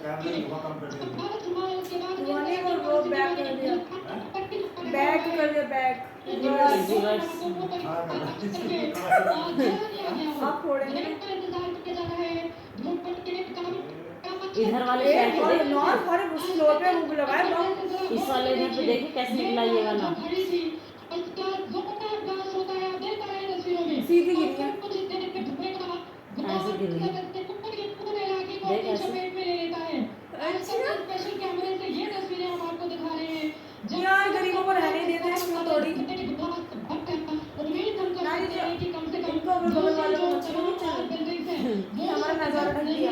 धुआं नहीं, वो बैक कर दिया, बैक कर दिया, बैक रिवर्स। आप फोड़ेंगे इधर वाले एक साइड पे और देख, नॉर्थ और उस फ्लोर पे वो लगाया बम। इस वाले इधर पे देखिए कैसे निकला ये वाला, सीधी गिरी है, ऐसे गिर रही है, देख ऐसे। अच्छा यार गरीबों को रहने देते हैं क्यों थोड़ी, इनको अगर बगल वालों को मच्छरों की चल हमारा नजारा ढक दिया।